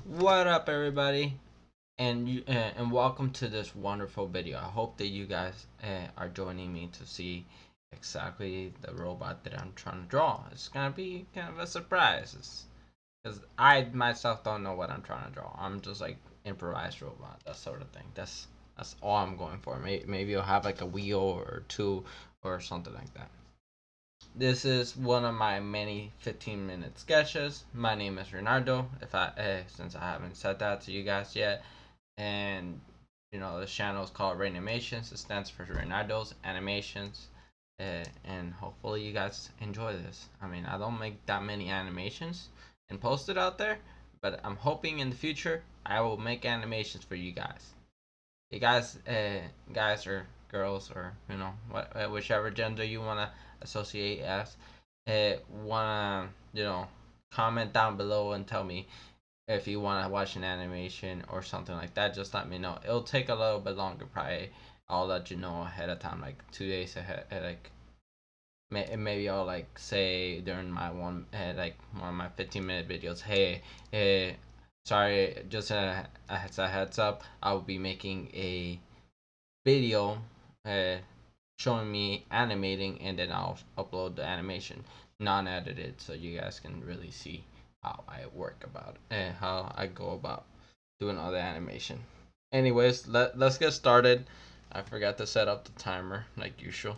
What up, everybody, and welcome to this wonderful video. I hope that you guys are joining me to see exactly the robot that I'm trying to draw. It's gonna be kind of a surprise, because I myself don't know what I'm trying to draw. I'm just like improvised robot, that sort of thing. That's all I'm going for. Maybe I'll have like a wheel or two or something like that. This is one of my many 15-minute sketches. My name is Reynaldo. If I since I haven't said that to you guys yet, and the channel is called Reynamations. It stands for Reynaldo's Animations, and hopefully you guys enjoy this. I mean, I don't make that many animations and post it out there, but I'm hoping in the future I will make animations for you guys. You guys, guys or girls, or whichever gender you wanna associate as, wanna comment down below and tell me if you wanna watch an animation or something like that. Just let me know. It'll take a little bit longer, probably. I'll let you know ahead of time, like 2 days ahead. Like maybe I'll like say during my like one of my 15-minute videos, hey, sorry, just as a heads up, I will be making a video uh, showing me animating, and then I'll upload the animation non-edited, so you guys can really see how I work about it and how I go about doing all the animation. Anyways, let's get started. I forgot to set up the timer like usual,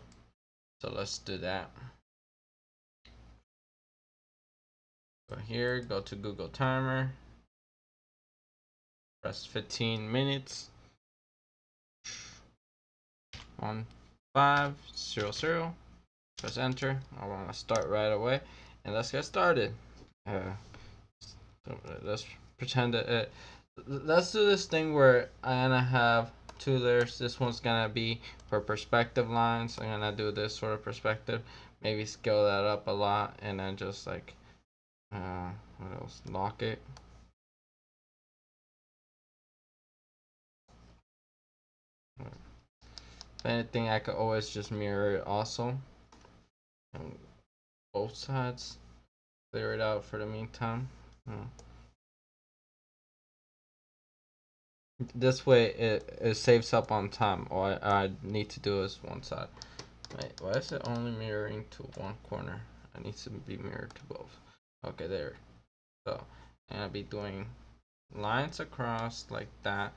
so let's do that. Go here, go to Google Timer, press 15 minutes, 1500, press enter. I want to start right away, and let's get started. Uh, so let's pretend that let's do this thing where I'm gonna have two layers. This one's gonna be for perspective lines. I'm gonna do this sort of perspective, maybe scale that up a lot, and then just like what else, lock it. If anything, I could always just mirror it also on both sides, clear it out for the meantime. This way it saves up on time. All I need to do is one side. Wait, why is it only mirroring to one corner? It needs to be mirrored to both. Okay, there. So I'm gonna be doing lines across like that.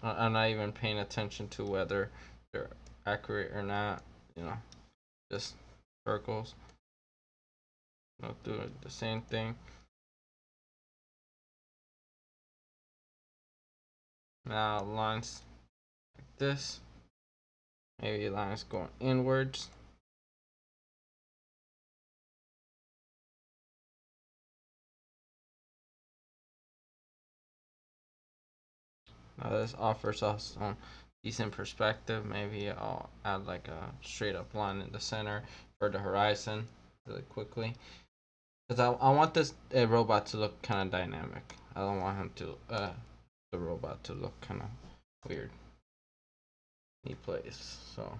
I'm not even paying attention to whether they're accurate or not. You know, just circles. I'll do the same thing. Now lines like this. Maybe lines going inwards. Now this offers us some decent perspective. Maybe I'll add like a straight up line in the center for the horizon really quickly. Because I want this robot to look kind of dynamic. I don't want him to, the robot to look kind of weird. He plays. So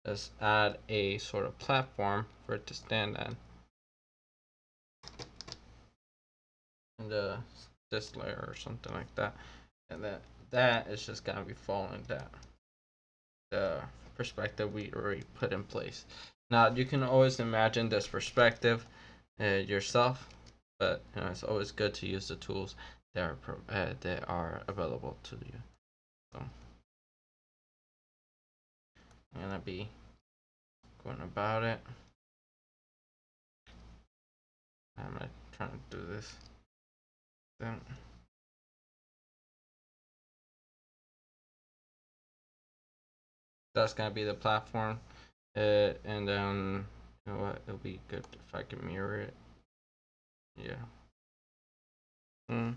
let's add a sort of platform for it to stand on. And this layer or something like that. And that is just gonna be following that the perspective we already put in place. Now you can always imagine this perspective yourself, but it's always good to use the tools that are available to you. So I'm gonna be going about it. I'm gonna try to do this. Then that's gonna be the platform, and then you know what? It'll be good if I can mirror it. Yeah. Mm,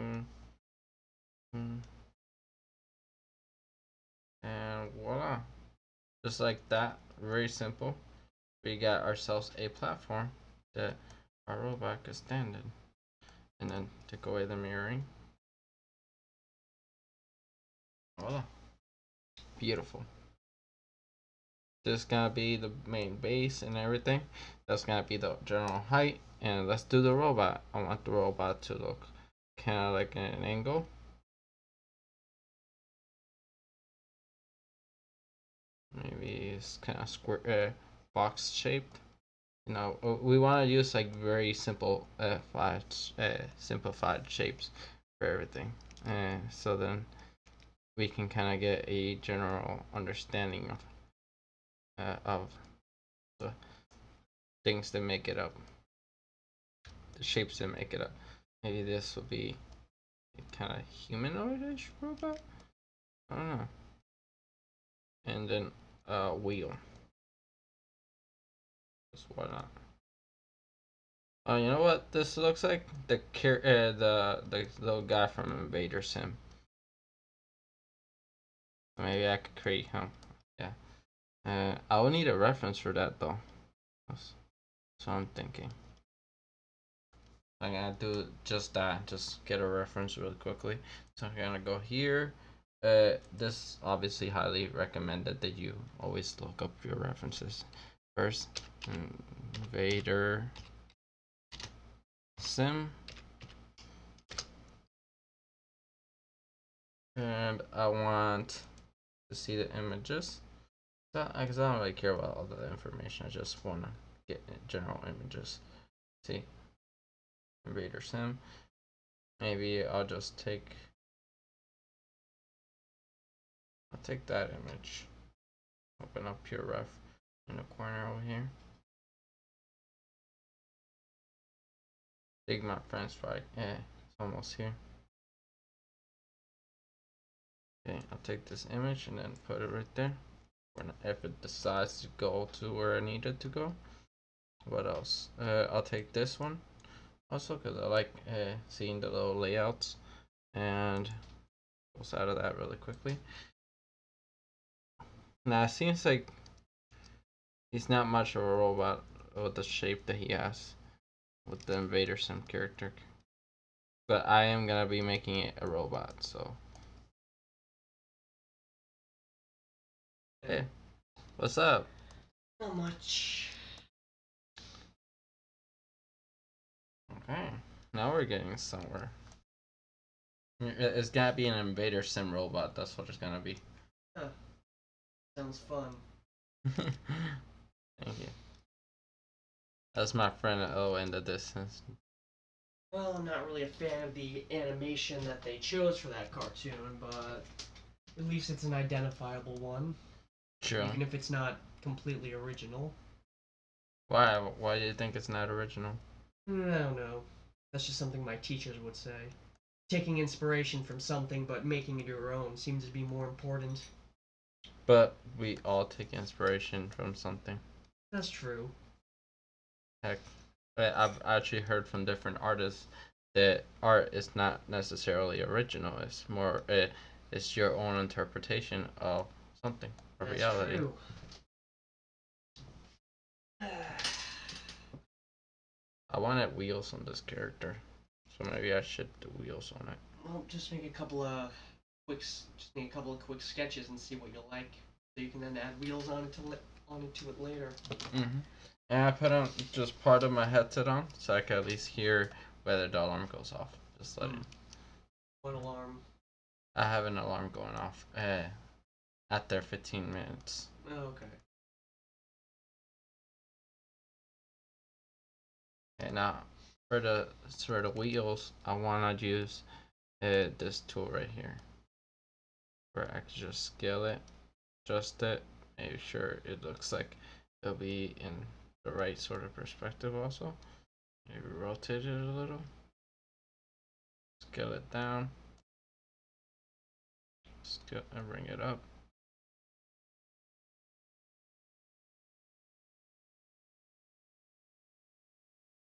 mm, mm. And voila. Just like that, very simple. We got ourselves a platform that our robot could stand in. And then take away the mirroring. Voila. Beautiful. This is gonna be the main base and everything. That's gonna be the general height. And let's do the robot. I want the robot to look kind of like an angle. Maybe it's kind of square, box shaped. You know, we want to use like very simple, simplified shapes for everything. So then we can kind of get a general understanding of the things that make it up, the shapes that make it up. Maybe this will be a kind of humanoid-ish robot. I don't know. And then a wheel. Just why not? Oh, you know what this looks like? The little guy from Invader Sim. Maybe I could create him. Yeah. I will need a reference for that though. So I'm thinking. I'm gonna do just that. Just get a reference really quickly. So I'm gonna go here. This obviously highly recommended that you always look up your references first. Invader Sim. And I want to see the images. Because I don't really care about all the information. I just want to get general images. See, Invader Sim. Maybe I'll just I'll take that image. Open up your ref in the corner over here. Take my friend's fight. Yeah, it's almost here. Okay, I'll take this image and then put it right there. If it decides to go to where I need it to go. What else? I'll take this one also because I like seeing the little layouts, and close out of that really quickly. Now it seems like he's not much of a robot with the shape that he has with the Invader Sim character, but I am gonna be making it a robot. So hey, what's up? Not much. Okay, now we're getting somewhere. It's gotta be an Invader Sim robot. That's what it's gonna be. Huh. Sounds fun. Thank you. That's my friend at the end of the distance. Well, I'm not really a fan of the animation that they chose for that cartoon, but at least it's an identifiable one. True. Even if it's not completely original. Why? Why do you think it's not original? I don't know. That's just something my teachers would say. Taking inspiration from something but making it your own seems to be more important. But we all take inspiration from something. That's true. Heck, I've actually heard from different artists that art is not necessarily original. It's more, it's your own interpretation of something, of That's reality. True. I wanted wheels on this character, so maybe I should do wheels on it. Well, just make a couple of quick sketches and see what you like, so you can then add wheels onto it later. Mm-hmm. And I put on just part of my headset on, so I can at least hear whether the alarm goes off. Just let it. What alarm? I have an alarm going off after 15 minutes. Oh, okay. And now for the wheels, I want to use this tool right here, where I can just scale it, adjust it, make sure it looks like it'll be in the right sort of perspective. Also, maybe rotate it a little, scale it down, scale and bring it up.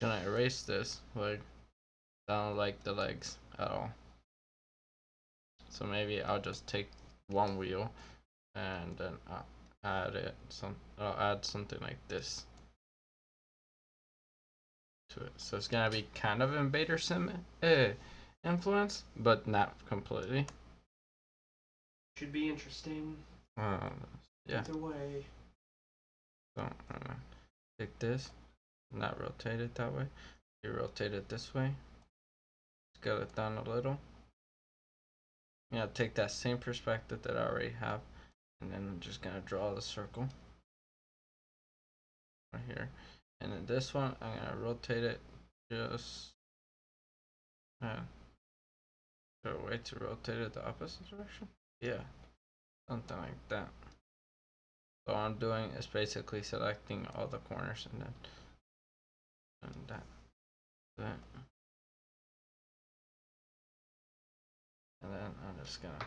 Can I erase this? Like, I don't like the legs at all. So maybe I'll just take one wheel and then I'll add something like this to it. So it's gonna be kind of Invader Sim influence, but not completely. Should be interesting. Yeah. Either way. So I'm gonna take this, not rotate it that way. You rotate it this way. Scale it down a little. Take that same perspective that I already have, and then I'm just gonna draw the circle right here. And then this one, I'm gonna rotate it just a way to rotate it the opposite direction. Yeah, something like that. So what I'm doing is basically selecting all the corners and then that. And then I'm just gonna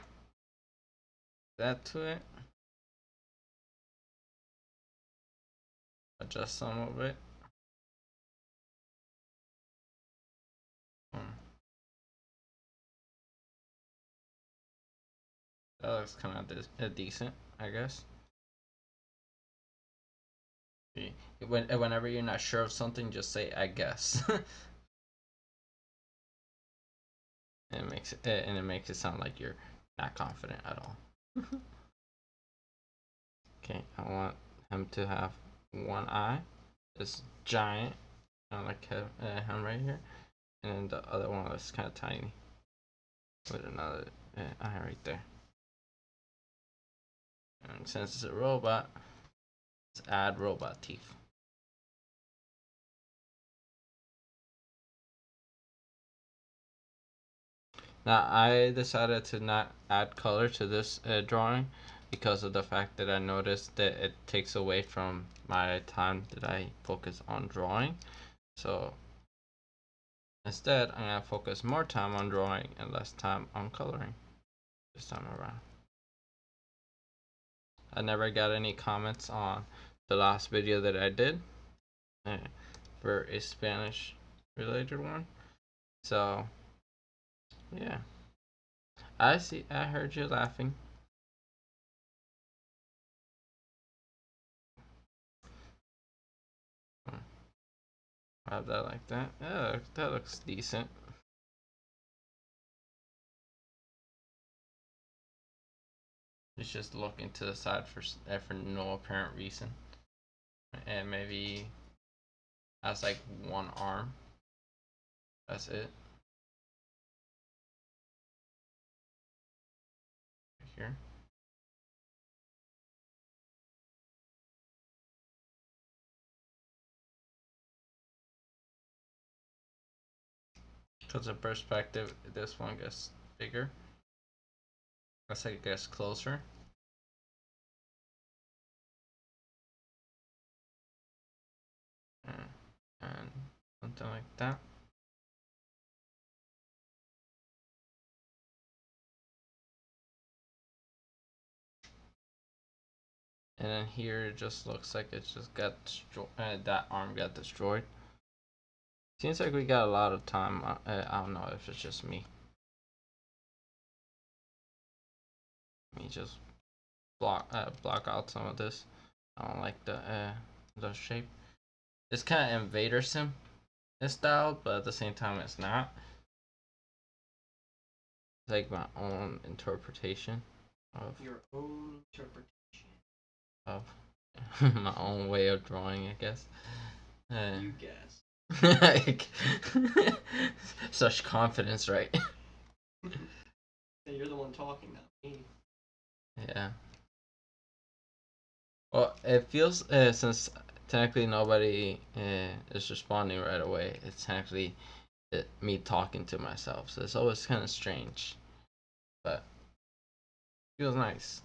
that to it. Adjust some of it. That looks kind of decent, I guess. Whenever you're not sure of something, just say "I guess." And it makes it sound like you're not confident at all. Okay, I want him to have one eye, this giant, like him right here, and then the other one is kind of tiny with another eye right there. And since it's a robot, let's add robot teeth. Now I decided to not add color to this drawing because of the fact that I noticed that it takes away from my time that I focus on drawing. So instead, I'm gonna focus more time on drawing and less time on coloring this time around. I never got any comments on the last video that I did for a Spanish related one. So yeah, I heard you laughing. Have that like that. Yeah, that looks decent. It's just looking to the side for no apparent reason, and maybe has like one arm. That's it. Right here. Because of perspective, this one gets bigger. Looks like it gets closer. And something like that. And then here it just looks like it just got destroyed. That arm got destroyed. Seems like we got a lot of time. I don't know if it's just me. Let me just block out some of this. I don't like the shape. It's kind of Invader sim style, but at the same time it's not. It's like my own interpretation of your own interpretation of my own way of drawing, I guess. You guess. Such confidence, right? Yeah, you're the one talking, not me. Yeah. Well, it feels since technically nobody is responding right away. It's technically me talking to myself, so it's always kind of strange, but feels nice.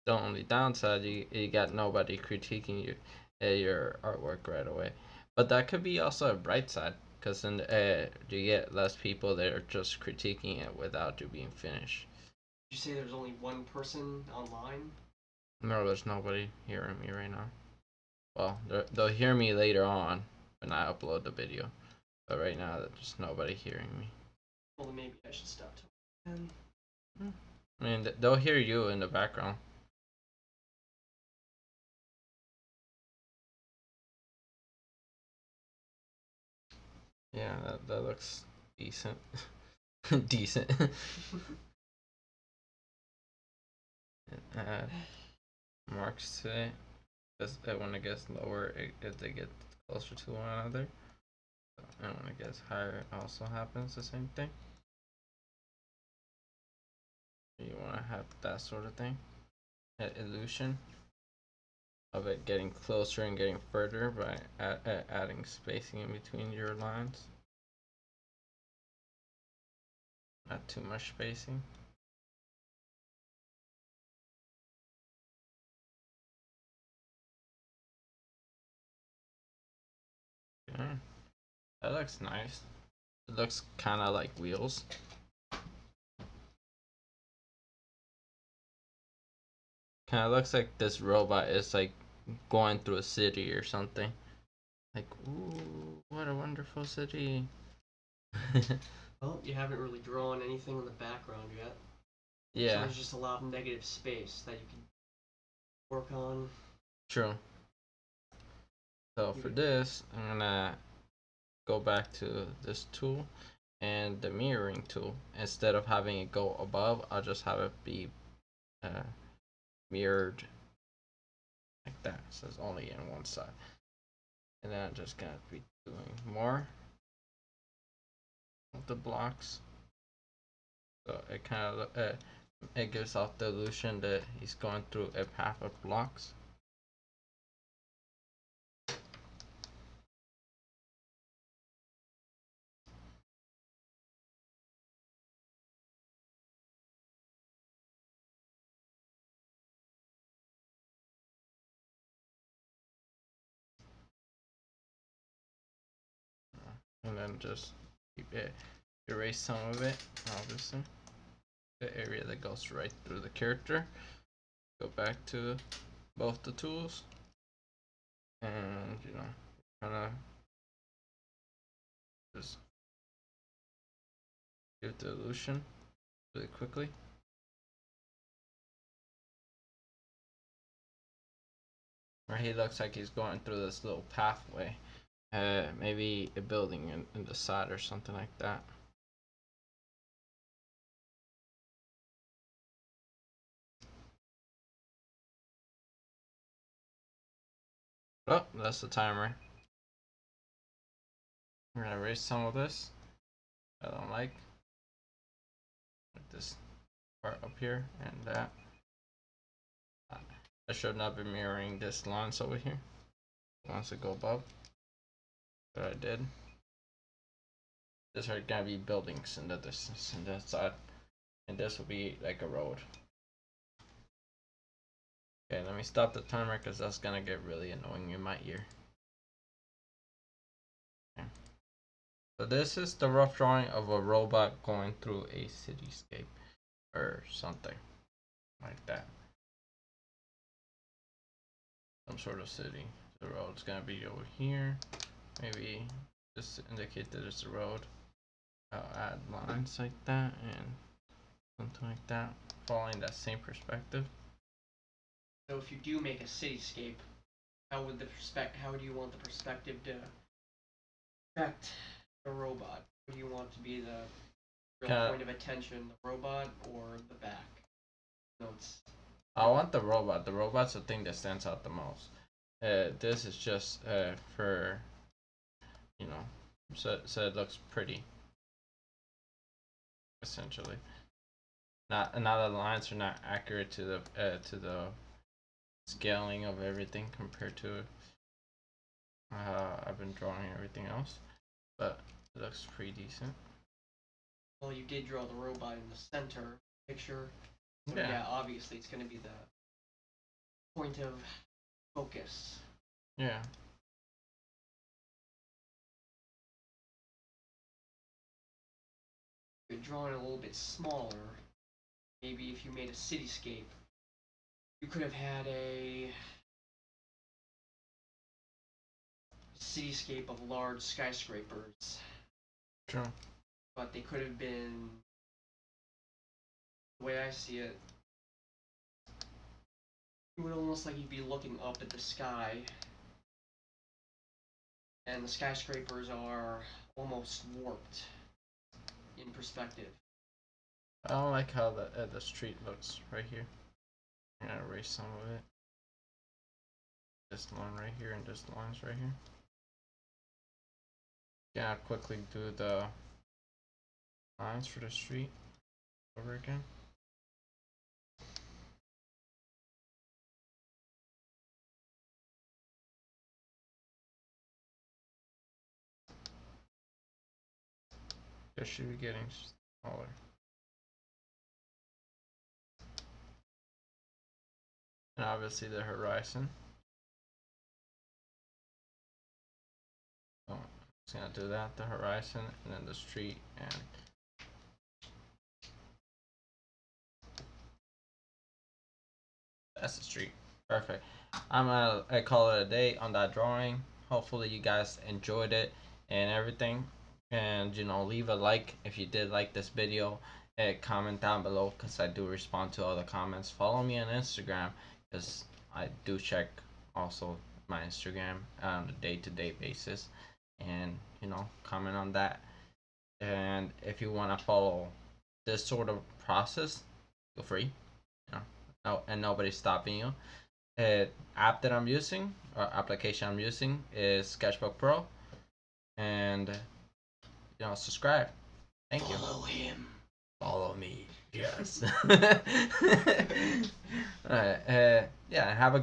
The only downside, you got nobody critiquing your artwork right away, but that could be also a bright side because then you get less people that are just critiquing it without you being finished. Did you say there's only one person online? No, there's nobody hearing me right now. Well, they'll hear me later on when I upload the video, but right now there's just nobody hearing me. Well, then maybe I should stop talking. I mean, they'll hear you in the background. Yeah, that looks decent. Decent. add marks to it. When it gets lower, they get closer to one another. And when it gets higher, it also happens the same thing. You want to have that sort of thing. That illusion of it getting closer and getting further by adding spacing in between your lines. Not too much spacing. Yeah, that looks nice. It looks kind of like wheels. Kind of looks like this robot is like going through a city or something. Like, ooh, what a wonderful city. Well, you haven't really drawn anything in the background yet. So Yeah, there's just a lot of negative space that you can work on. true. So for this, I'm gonna go back to this tool and the mirroring tool. Instead of having it go above, I'll just have it be mirrored like that. So it's only in one side. And then I'm just gonna be doing more of the blocks. So it kind of it gives off the illusion that he's going through a path of blocks. And then just erase some of it, obviously. The area that goes right through the character. Go back to both the tools. And, kind of just give the illusion really quickly. Where he looks like he's going through this little pathway. Maybe a building in the side or something like that. Oh, that's the timer. We're gonna erase some of this. I don't like this part up here and that. I should not be mirroring this lines over here. Once it go above, but I did. These are gonna be buildings in the distance in that side, and this will be like a road. Okay, let me stop the timer because that's gonna get really annoying in my ear. Okay. So this is the rough drawing of a robot going through a cityscape or something like that. Some sort of city. The road's gonna be over here. Maybe just to indicate that it's a road. I'll add lines like that and something like that, following that same perspective. So if you do make a cityscape, how would you want the perspective to affect the robot? What do you want to be the real point of attention, the robot or the back? I want the robot. The robot's the thing that stands out the most. This is just for, so it looks pretty. Essentially, not the lines are not accurate to the scaling of everything compared to I've been drawing everything else, but it looks pretty decent. Well, you did draw the robot in the center picture. So yeah, obviously it's going to be the point of focus. Yeah. If you're drawing a little bit smaller, maybe if you made a cityscape, you could have had a cityscape of large skyscrapers. True. But they could have been, the way I see it, it would almost like you'd be looking up at the sky, and the skyscrapers are almost warped in perspective. I don't like how the street looks right here. I'm gonna erase some of it. This line right here and this lines right here. Yeah, quickly do the lines for the street over again. It should be getting smaller. And obviously the horizon. So I'm just gonna do that, the horizon, and then the street, and that's the street. Perfect. I'm gonna call it a day on that drawing. Hopefully you guys enjoyed it and everything. And you know, leave a like if you did like this video. Comment down below because I do respond to all the comments. Follow me on Instagram because I do check also my Instagram on a day-to-day basis. And you know, comment on that. And if you want to follow this sort of process, feel free. You know, and nobody's stopping you. App that I'm using or application I'm using is Sketchbook Pro, and you know, subscribe. Thank you. Follow him. Follow me. Yes. All right. Yeah. Have a